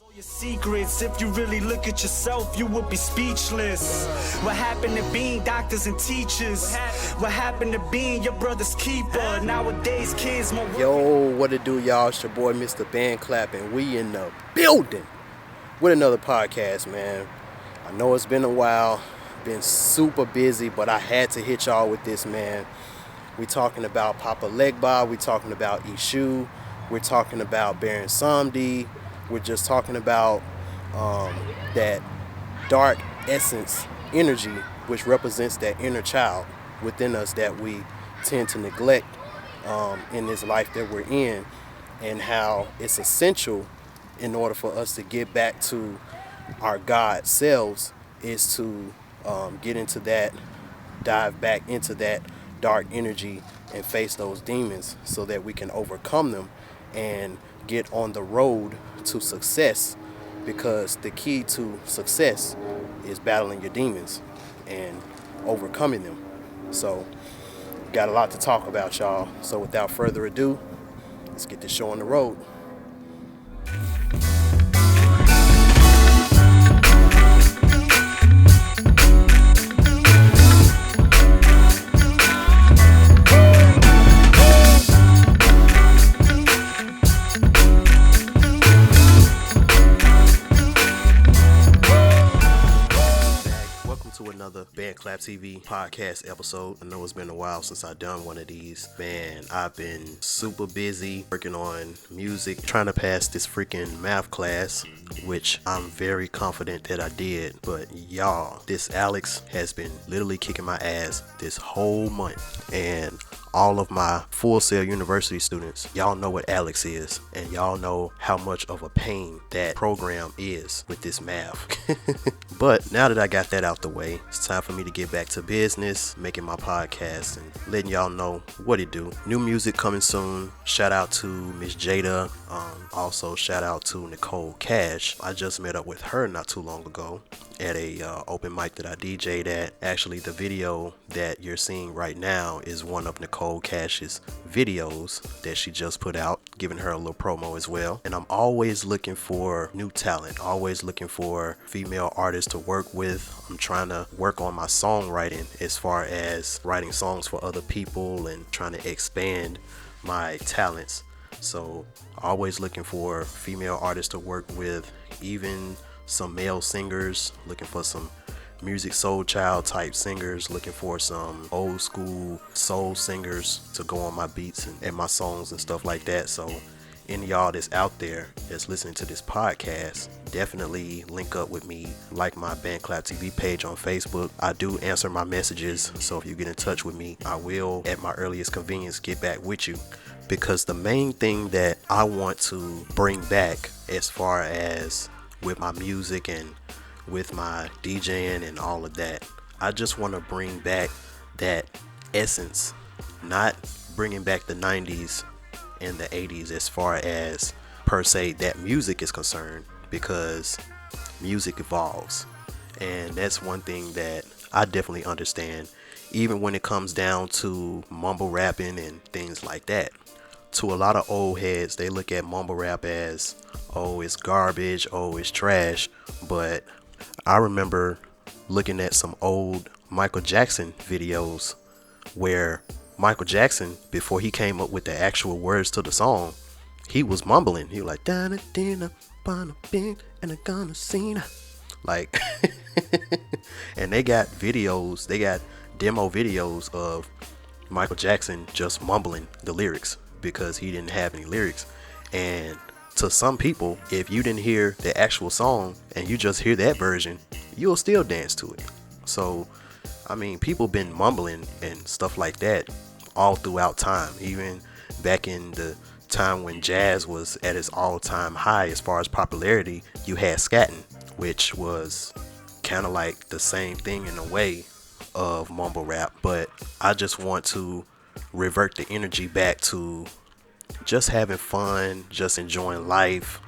Your secrets, if you really look at yourself, you would be speechless. What happened to being doctors and teachers? What happened to being your brother's keeper? Nowadays, kids more. Yo, what it do, y'all? It's your boy, Mr.BandClap, and we in the building with another podcast, man. I know it's been a while, been super busy, but I had to hit y'all with this, man. We talking about Papa Legba, we talking about Eshu, we're talking about Baron Samedi. We're just talking about that dark essence energy, which represents that inner child within us that we tend to neglect in this life that we're in, and how it's essential in order for us to get back to our God selves is to get into that, dive back into that dark energy and face those demons so that we can overcome them and get on the road to success, because the key to success is battling your demons and overcoming them. So got a lot to talk about, y'all. So without further ado, let's get this show on the road. Another BandClap TV podcast episode. I know it's been a while since I've done one of these. Man, I've been super busy working on music, trying to pass this freaking math class, which I'm very confident that I did. But y'all, this Alex has been literally kicking my ass this whole month. And all of my Full Sail University students, y'all know what Alex is, and y'all know how much of a pain that program is with this math. But now that I got that out the way, it's time for me to get back to business, making my podcast and letting y'all know what it do. New music coming soon. Shout out to Miss Jada. Also shout out to Nicole Cash. I just met up with her not too long ago at a open mic that I DJ'd at. Actually, the video that you're seeing right now is one of Nicole Cash's videos that she just put out, giving her a little promo as well. And I'm always looking for new talent, always looking for female artists to work with. I'm trying to work on my songwriting as far as writing songs for other people and trying to expand my talents. So always looking for female artists to work with, even some male singers, looking for some music soul child type singers, looking for some old school soul singers to go on my beats and my songs and stuff like that. So any of y'all that's out there that's listening to this podcast, definitely link up with me, like my BandClap TV page on Facebook. I do answer my messages, so if you get in touch with me, I will at my earliest convenience get back with you. Because the main thing that I want to bring back as far as with my music and with my DJing and all of that, I just want to bring back that essence, not bringing back the 90s and the 80s as far as per se that music is concerned, because music evolves, and that's one thing that I definitely understand, even when it comes down to mumble rapping and things like that. To a lot of old heads, they look at mumble rap as, oh, it's garbage, oh, it's trash. But I remember looking at some old Michael Jackson videos where Michael Jackson, before he came up with the actual words to the song, he was mumbling. He was like, and I'm gonna sing. Like, and they got videos, they got demo videos of Michael Jackson just mumbling the lyrics because he didn't have any lyrics. And to some people, if you didn't hear the actual song and you just hear that version, you'll still dance to it. So, I mean, people been mumbling and stuff like that all throughout time. Even back in the time when jazz was at its all-time high as far as popularity, you had scatting, which was kind of like the same thing in a way of mumble rap. But I just want to revert the energy back to just having fun, just enjoying life,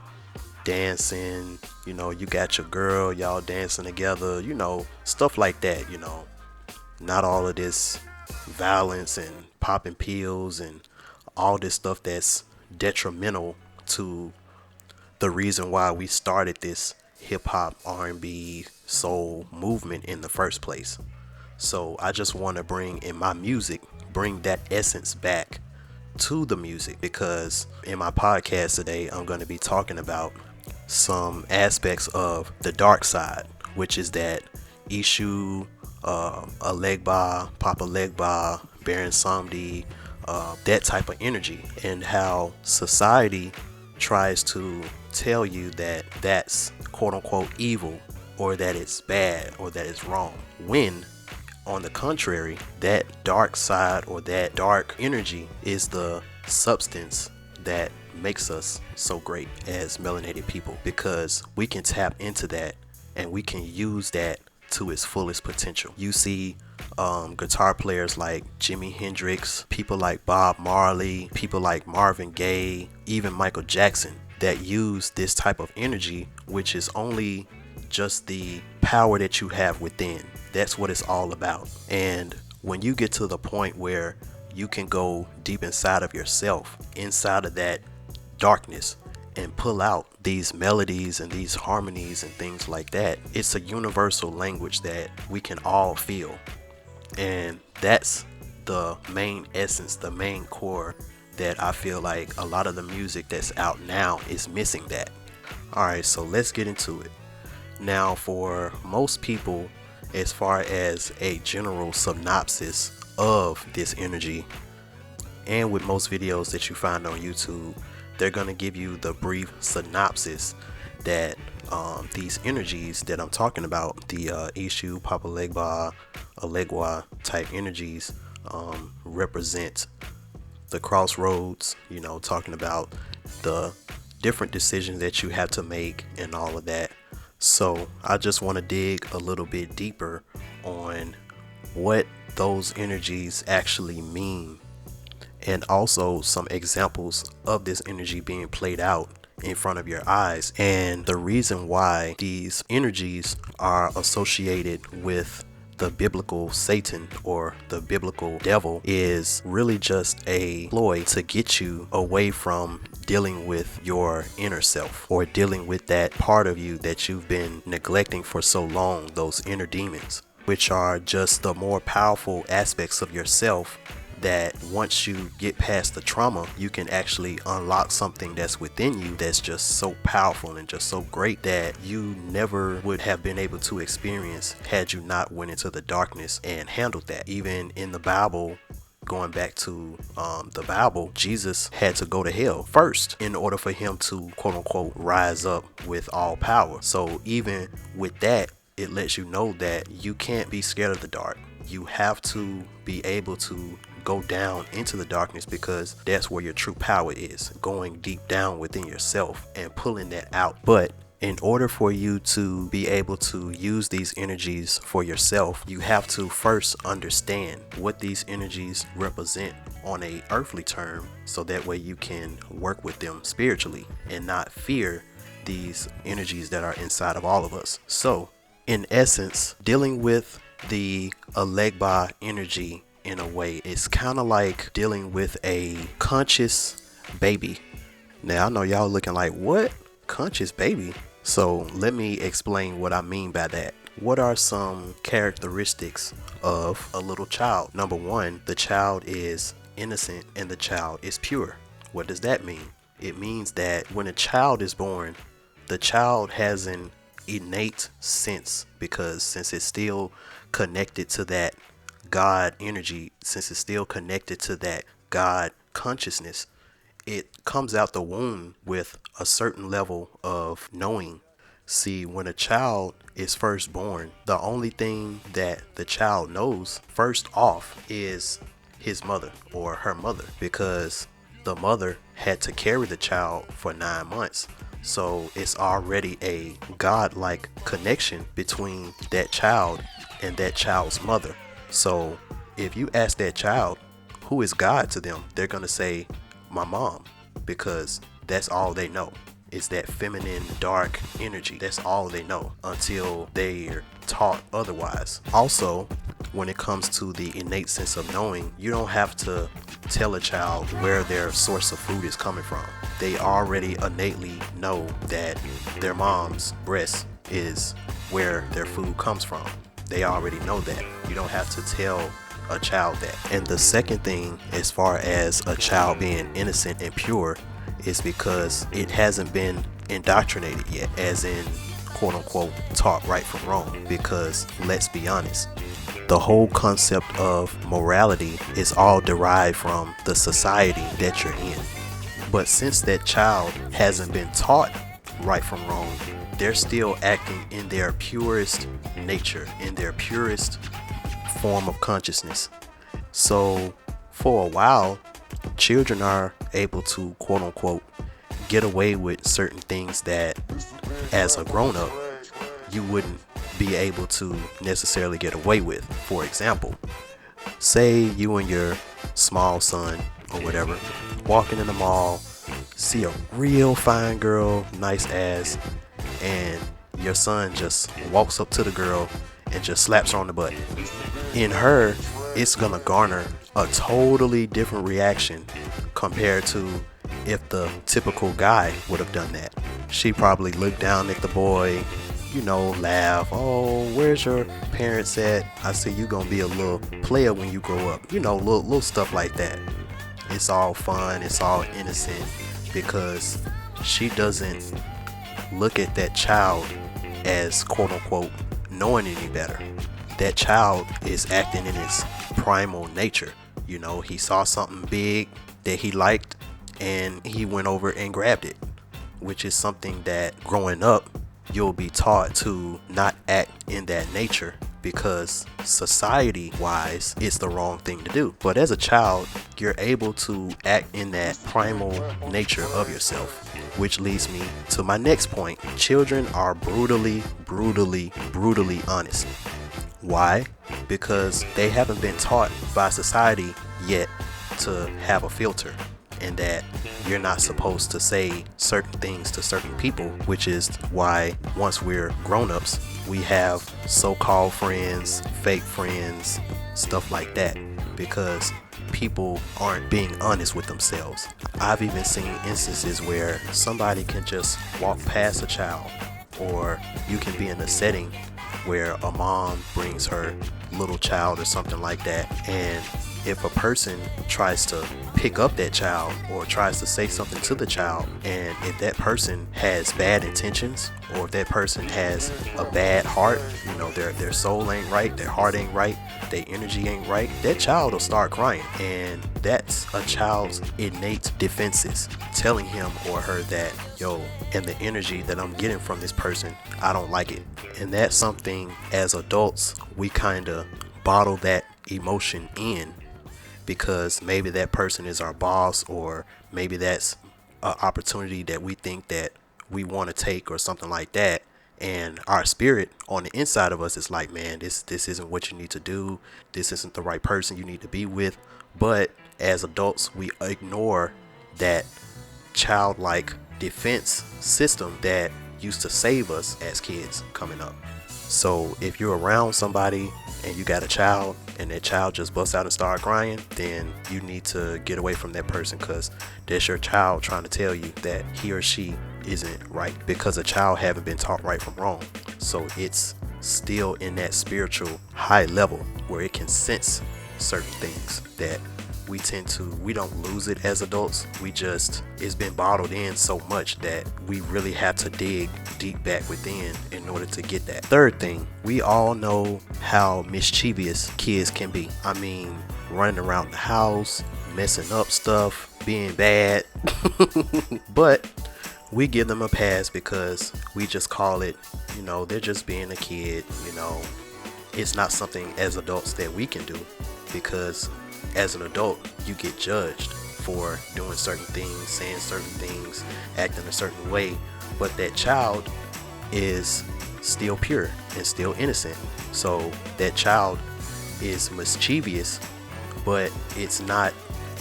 dancing. You know, you got your girl, y'all dancing together, you know, stuff like that. You know, not all of this violence and popping pills and all this stuff that's detrimental to the reason why we started this hip hop, R&B, soul movement in the first place. So I just want to bring that essence back to the music, because in my podcast today, I'm going to be talking about some aspects of the dark side, which is that Eshu, Ellegba, Papa Legba, Baron Samedi, that type of energy, and how society tries to tell you that that's quote unquote evil, or that it's bad, or that it's wrong, when on the contrary, that dark side or that dark energy is the substance that makes us so great as melanated people, because we can tap into that and we can use that to its fullest potential. You see guitar players like Jimi Hendrix, people like Bob Marley, people like Marvin Gaye, even Michael Jackson, that use this type of energy, which is only just the power that you have within. That's what it's all about. And when you get to the point where you can go deep inside of yourself, inside of that darkness, and pull out these melodies and these harmonies and things like that, it's a universal language that we can all feel. And that's the main essence, the main core, that I feel like a lot of the music that's out now is missing that. Alright, so let's get into it. Now, for most people, as far as a general synopsis of this energy, and with most videos that you find on YouTube, they're going to give you the brief synopsis that these energies that I'm talking about, the Eshu, Papa Legba, Ellegba type energies, represent the crossroads, talking about the different decisions that you have to make and all of that. So I just want to dig a little bit deeper on what those energies actually mean, and also some examples of this energy being played out in front of your eyes, and the reason why these energies are associated with the biblical Satan or the biblical devil is really just a ploy to get you away from dealing with your inner self, or dealing with that part of you that you've been neglecting for so long, those inner demons, which are just the more powerful aspects of yourself that once you get past the trauma, you can actually unlock something that's within you that's just so powerful and just so great that you never would have been able to experience had you not went into the darkness and handled that. Even in the Bible, going back to the Bible, Jesus had to go to hell first in order for him to quote unquote rise up with all power. So even with that, it lets you know that you can't be scared of the dark. You have to be able to go down into the darkness, because that's where your true power is, going deep down within yourself and pulling that out. But in order for you to be able to use these energies for yourself, you have to first understand what these energies represent on a earthly term, so that way you can work with them spiritually and not fear these energies that are inside of all of us. So in essence, dealing with the Legba energy in a way, it's kind of like dealing with a conscious baby. Now I know y'all looking like, what? Conscious baby? So let me explain what I mean by that. What are some characteristics of a little child? Number one, the child is innocent and the child is pure. What does that mean? It means that when a child is born, the child has an innate sense, because since it's still connected to that God energy, since it's still connected to that God consciousness, it comes out the womb with a certain level of knowing. See, when a child is first born, the only thing that the child knows first off is his mother or her mother, because the mother had to carry the child for 9 months. So it's already a God-like connection between that child and that child's mother. So if you ask that child who is God to them, they're going to say my mom, because that's all they know, is that feminine dark energy. That's all they know until they're taught otherwise. Also, when it comes to the innate sense of knowing, you don't have to tell a child where their source of food is coming from. they already innately know that their mom's breast is where their food comes from. They already know that. You don't have to tell a child that. And the second thing, as far as a child being innocent and pure, is because it hasn't been indoctrinated yet, as in quote unquote taught right from wrong. Because let's be honest, the whole concept of morality is all derived from the society that you're in. But since that child hasn't been taught right from wrong, they're still acting in their purest nature, in their purest form of consciousness. So for a while, children are able to quote unquote get away with certain things that as a grown-up you wouldn't be able to necessarily get away with. For example, say you and your small son or whatever walking in the mall, see a real fine girl, nice ass, and your son just walks up to the girl and just slaps her on the butt. In her, it's gonna garner a totally different reaction compared to if the typical guy would have done that. She probably looked down at the boy, laugh. Oh, where's your parents at? I see you gonna be a little player when you grow up. Little stuff like that. It's all fun, it's all innocent, because she doesn't look at that child as quote unquote knowing any better. That child is acting in its primal nature. He saw something big that he liked and he went over and grabbed it, which is something that growing up you'll be taught to not act in that nature, because society wise it's the wrong thing to do. But as a child, you're able to act in that primal nature of yourself, which leads me to my next point. Children are brutally honest. Why? Because they haven't been taught by society yet to have a filter, and that you're not supposed to say certain things to certain people, which is why once we're grown-ups, we have so-called friends, fake friends, stuff like that, because people aren't being honest with themselves. I've even seen instances where somebody can just walk past a child, or you can be in a setting where a mom brings her little child or something like that, and if a person tries to pick up that child or tries to say something to the child, and if that person has bad intentions, or if that person has a bad heart, their soul ain't right, their heart ain't right, their energy ain't right, that child will start crying. And that's a child's innate defenses telling him or her that, and the energy that I'm getting from this person, I don't like it. And that's something as adults we kind of bottle that emotion in, because maybe that person is our boss, or maybe that's an opportunity that we think that we want to take or something like that, and our spirit on the inside of us is like, man, this isn't what you need to do, this isn't the right person you need to be with. But as adults we ignore that childlike defense system that used to save us as kids coming up. So if you're around somebody and you got a child and that child just busts out and start crying, then you need to get away from that person, because that's your child trying to tell you that he or she isn't right, because a child haven't been taught right from wrong. So it's still in that spiritual high level where it can sense certain things that we don't lose it as adults. It's been bottled in so much that we really have to dig deep back within in order to get that. Third thing, we all know how mischievous kids can be. I mean, running around the house, messing up stuff, being bad. But we give them a pass because we just call it, they're just being a kid. It's not something as adults that we can do, because as an adult you get judged for doing certain things, saying certain things, acting a certain way. But that child is still pure and still innocent. So that child is mischievous, but it's not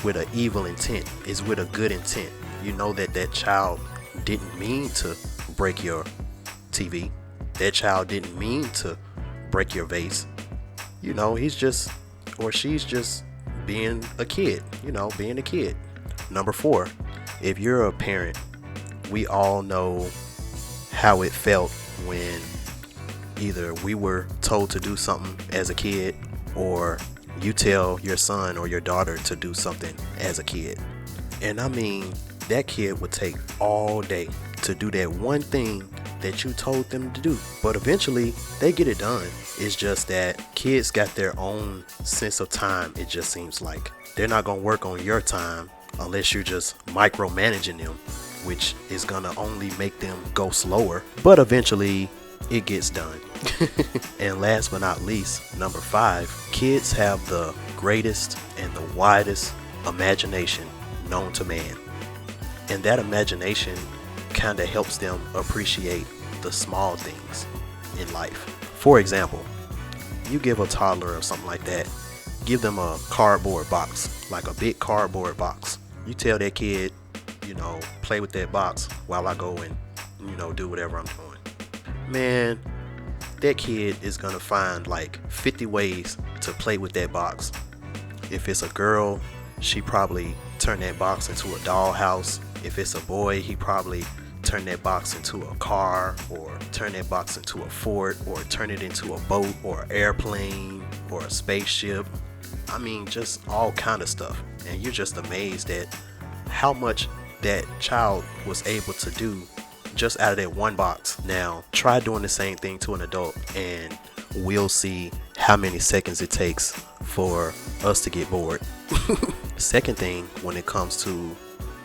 with an evil intent, it's with a good intent. That child didn't mean to break your TV, that child didn't mean to break your vase. He's just, or she's just being a kid. Number 4, If you're a parent, we all know how it felt when either we were told to do something as a kid, or you tell your son or your daughter to do something as a kid. And I mean, that kid would take all day to do that one thing that you told them to do. But eventually, they get it done. It's just that kids got their own sense of time, it just seems like. They're not going to work on your time unless you're just micromanaging them, which is going to only make them go slower. But eventually, it gets done. And last but not least, number 5, kids have the greatest and the widest imagination known to man. And that imagination kind of helps them appreciate the small things in life. For example, you give a toddler or something like that, give them a cardboard box, like a big cardboard box. You tell that kid, play with that box while I go and, do whatever I'm doing. Man, that kid is gonna find like 50 ways to play with that box. If it's a girl, she probably turn that box into a dollhouse. If it's a boy, he probably turn that box into a car, or turn that box into a fort, or turn it into a boat or airplane or a spaceship. I mean, just all kind of stuff. And you're just amazed at how much that child was able to do just out of that one box. Now, try doing the same thing to an adult, and we'll see how many seconds it takes for us to get bored. Second thing, when it comes to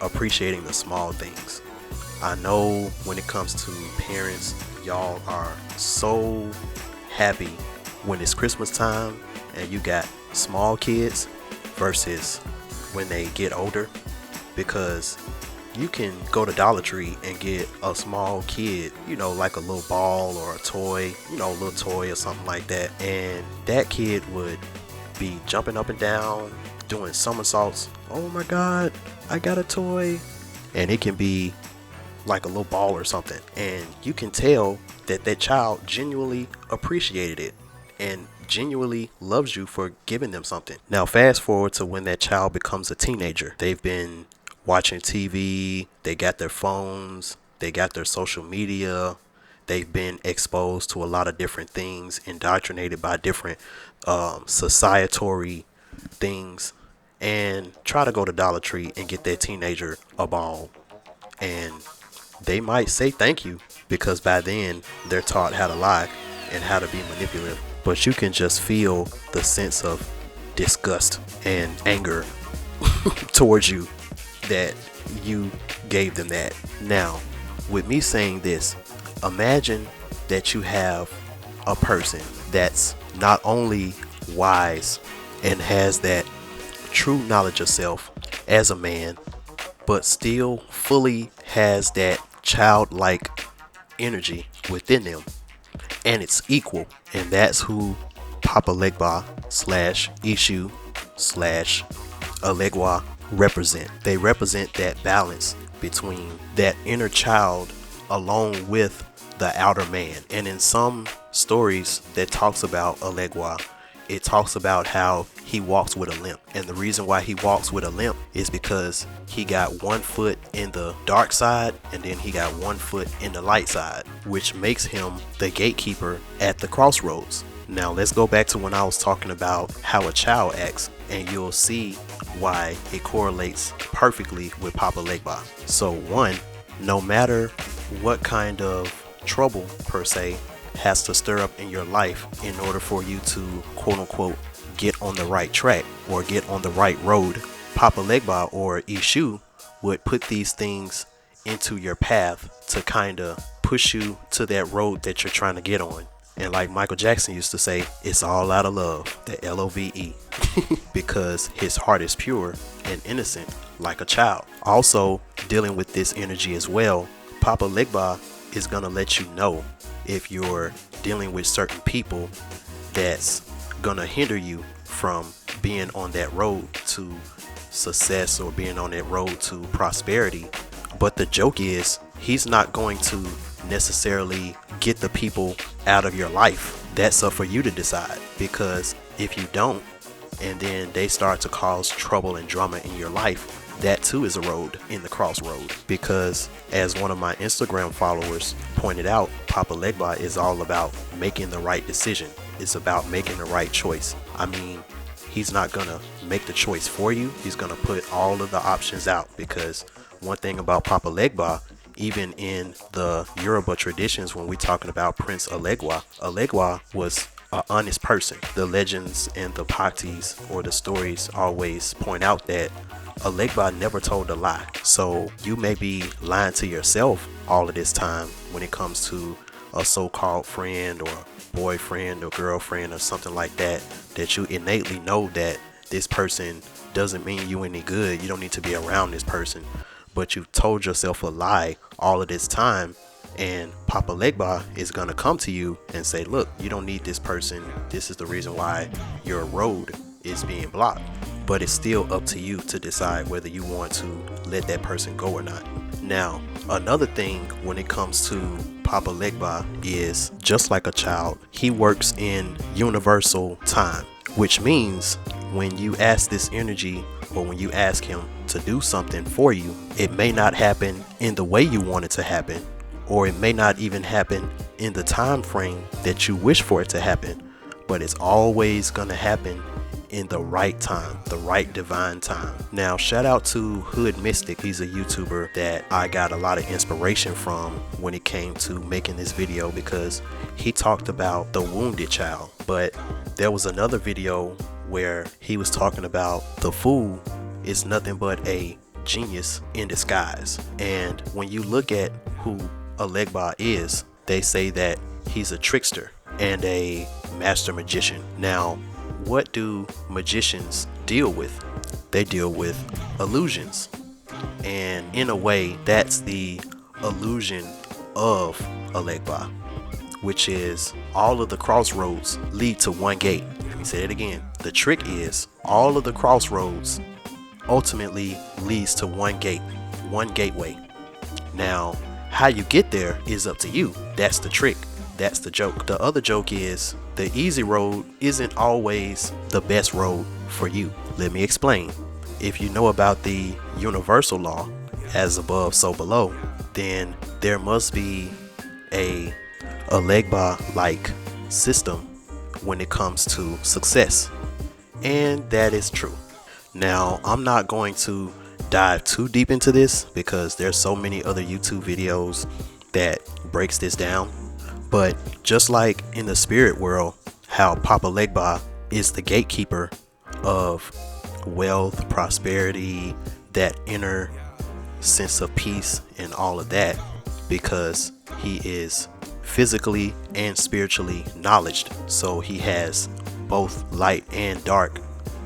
appreciating the small things, I know when it comes to parents, y'all are so happy when it's Christmas time and you got small kids versus when they get older, because you can go to Dollar Tree and get a small kid, like a little ball or a toy, a little toy or something like that. And that kid would be jumping up and down, doing somersaults. Oh my God, I got a toy. And it can be like a little ball or something. And you can tell that that child genuinely appreciated it and genuinely loves you for giving them something. Now, fast forward to when that child becomes a teenager. They've been watching TV, they got their phones, they got their social media, they've been exposed to a lot of different things, indoctrinated by different societary things, and try to go to Dollar Tree and get that teenager a ball. And they might say thank you, because by then they're taught how to lie and how to be manipulative. But you can just feel the sense of disgust and anger towards you that you gave them that. Now, with me saying this, imagine that you have a person that's not only wise and has that true knowledge of self as a man, but still fully has that childlike energy within them, and it's equal. And that's who Papa Legba / Eshu / Ellegba represent. They represent that balance between that inner child along with the outer man. And in some stories that talks about Ellegba, it talks about how he walks with a limp. And the reason why he walks with a limp is because he got one foot in the dark side and then he got one foot in the light side, which makes him the gatekeeper at the crossroads. Now let's go back to when I was talking about how a child acts, and you'll see why it correlates perfectly with Papa Legba. So one, no matter what kind of trouble per se has to stir up in your life in order for you to quote unquote get on the right track or get on the right road, Papa Legba or Eshu would put these things into your path to kind of push you to that road that you're trying to get on. And like Michael Jackson used to say, it's all out of love, the LOVE, because his heart is pure and innocent like a child. Also, dealing with this energy as well, Papa Legba is going to let you know if you're dealing with certain people that's going to hinder you from being on that road to success or being on that road to prosperity. But the joke is, he's not going to necessarily get the people out of your life. That's up for you to decide, because if you don't, and then they start to cause trouble and drama in your life, that too is a road in the crossroad, because as one of my Instagram followers pointed out, Papa Legba is all about making the right decision. It's about making the right choice. I mean, he's not gonna make the choice for you. He's gonna put all of the options out, because one thing about Papa Legba, even in the Yoruba traditions, when we're talking about Prince Ellegba was an honest person. The legends and the paktis or the stories always point out that Legba never told a lie. So you may be lying to yourself all of this time when it comes to a so-called friend or boyfriend or girlfriend or something like that, that you innately know that this person doesn't mean you any good. You don't need to be around this person, but you told yourself a lie all of this time. And Papa Legba is going to come to you and say, look, you don't need this person. This is the reason why your road is being blocked. But it's still up to you to decide whether you want to let that person go or not. Now, another thing when it comes to Papa Legba is, just like a child, he works in universal time, which means when you ask this energy, or when you ask him to do something for you, it may not happen in the way you want it to happen, or it may not even happen in the time frame that you wish for it to happen, but it's always going to happen in the right time, the right divine time. Now, shout out to Hood Mystic. He's a YouTuber that I got a lot of inspiration from when it came to making this video, because he talked about the wounded child. But there was another video where he was talking about the fool is nothing but a genius in disguise. And when you look at who Ellegba is, they say that he's a trickster and a master magician. Now, what do magicians deal with? They deal with illusions. And in a way, that's the illusion of Ellegba, which is all of the crossroads lead to one gate. Let me say it again. The trick is all of the crossroads ultimately leads to one gate, one gateway. Now, how you get there is up to you. That's the trick. That's the joke. The other joke is the easy road isn't always the best road for you. Let me explain. If you know about the universal law, as above, so below, then there must be a Legba-like system when it comes to success. And that is true. Now, I'm not going to dive too deep into this because there's so many other YouTube videos that breaks this down. But just like in the spirit world, how Papa Legba is the gatekeeper of wealth, prosperity, that inner sense of peace and all of that, because he is physically and spiritually knowledged. So he has both light and dark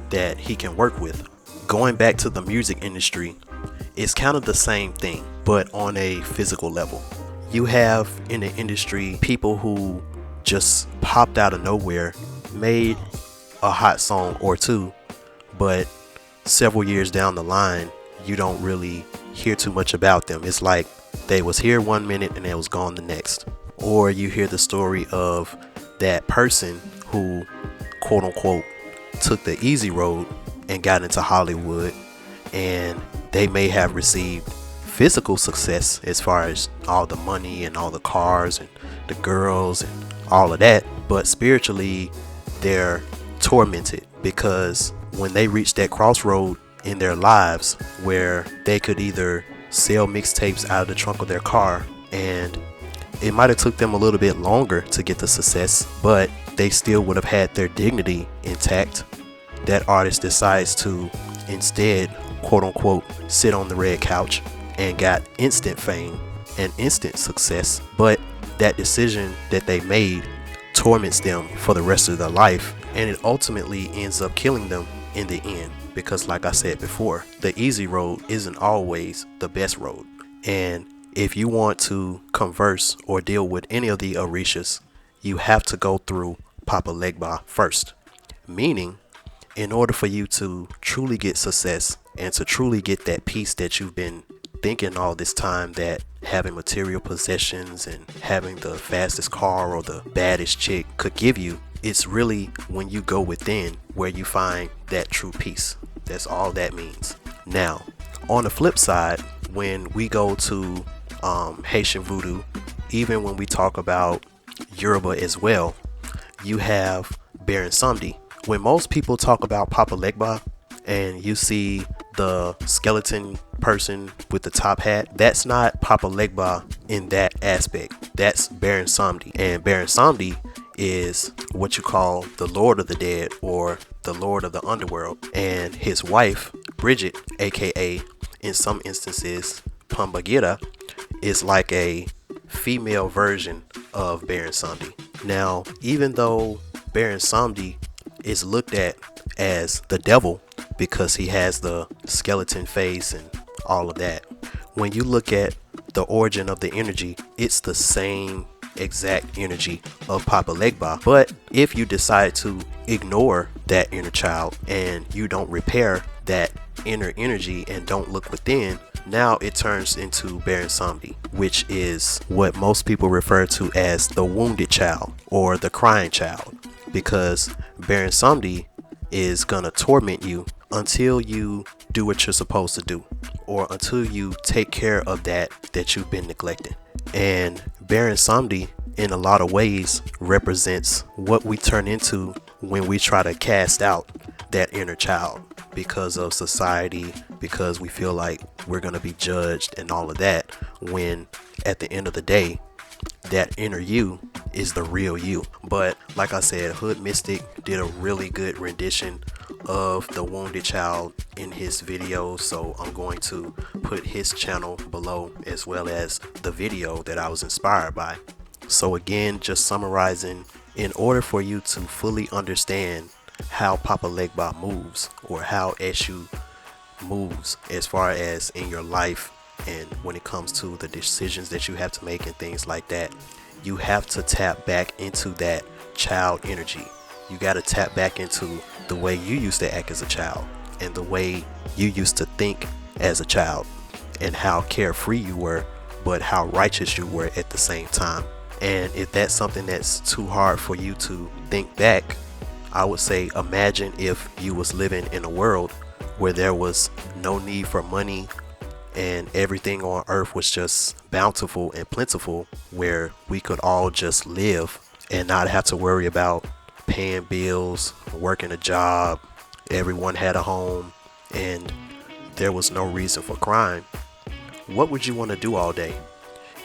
that he can work with. Going back to the music industry, it's kind of the same thing, but on a physical level. You have in the industry people who just popped out of nowhere, made a hot song or two, but several years down the line, you don't really hear too much about them. It's like they was here 1 minute and they was gone the next. Or you hear the story of that person who, quote unquote, took the easy road and got into Hollywood, and they may have received physical success as far as all the money and all the cars and the girls and all of that, but spiritually they're tormented, because when they reach that crossroad in their lives where they could either sell mixtapes out of the trunk of their car, and it might have took them a little bit longer to get the success, but they still would have had their dignity intact. That artist decides to instead, quote unquote, sit on the red couch and got instant fame and instant success, but that decision that they made torments them for the rest of their life, and it ultimately ends up killing them in the end, because like I said before, the easy road isn't always the best road. And if you want to converse or deal with any of the Orishas, you have to go through Papa Legba first, meaning in order for you to truly get success and to truly get that peace that you've been thinking all this time that having material possessions and having the fastest car or the baddest chick could give you, it's really when you go within where you find that true peace. That's all that means. Now, On the flip side, when we go to Haitian voodoo, even when we talk about Yoruba as well, you have Baron Samedi. When most people talk about Papa Legba and you see the skeleton person with the top hat, that's not Papa Legba in that aspect. That's Baron Samedi. And Baron Samedi is what you call the Lord of the Dead or the Lord of the Underworld. And his wife, Bridget, aka in some instances Pambagira, is like a female version of Baron Samedi. Now, even though Baron Samedi is looked at as the devil because he has the skeleton face and all of that, when you look at the origin of the energy, it's the same exact energy of Papa Legba. But if you decide to ignore that inner child and you don't repair that inner energy and don't look within, now it turns into Baron Samedi, which is what most people refer to as the wounded child or the crying child, because Baron Samedi is gonna torment you until you do what you're supposed to do, or until you take care of that you've been neglecting. And Baron Samedi in a lot of ways represents what we turn into when we try to cast out that inner child because of society, because we feel like we're going to be judged and all of that, when at the end of the day, that inner you is the real you. But like I said, Hood Mystic did a really good rendition of the wounded child in his video, so I'm going to put his channel below as well as the video that I was inspired by. So again, just summarizing, in order for you to fully understand how Papa Legba moves or how Eshu moves as far as in your life and when it comes to the decisions that you have to make and things like that, you have to tap back into that child energy. You got to tap back into the way you used to act as a child and the way you used to think as a child, and how carefree you were, but how righteous you were at the same time. And if that's something that's too hard for you to think back, I would say imagine if you was living in a world where there was no need for money and everything on earth was just bountiful and plentiful, where we could all just live and not have to worry about paying bills, working a job, everyone had a home, and there was no reason for crime. What would you want to do all day?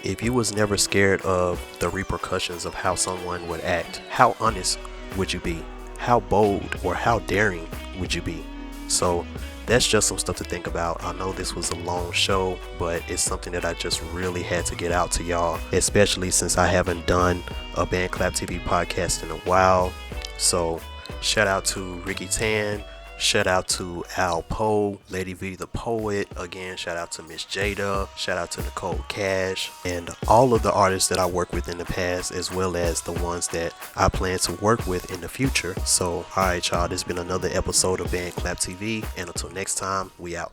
If you was never scared of the repercussions of how someone would act, how honest would you be? How bold or how daring would you be? So that's just some stuff to think about. I know this was a long show, but it's something that I just really had to get out to y'all, especially since I haven't done a BandClap TV podcast in a while. So shout out to Ricky Tan, shout out to Al Poe, Lady V the Poet, again shout out to Miss Jada, shout out to Nicole Cash, and all of the artists that I worked with in the past, as well as the ones that I plan to work with in the future. So alright y'all, this has been another episode of BandClap TV, and until next time, we out.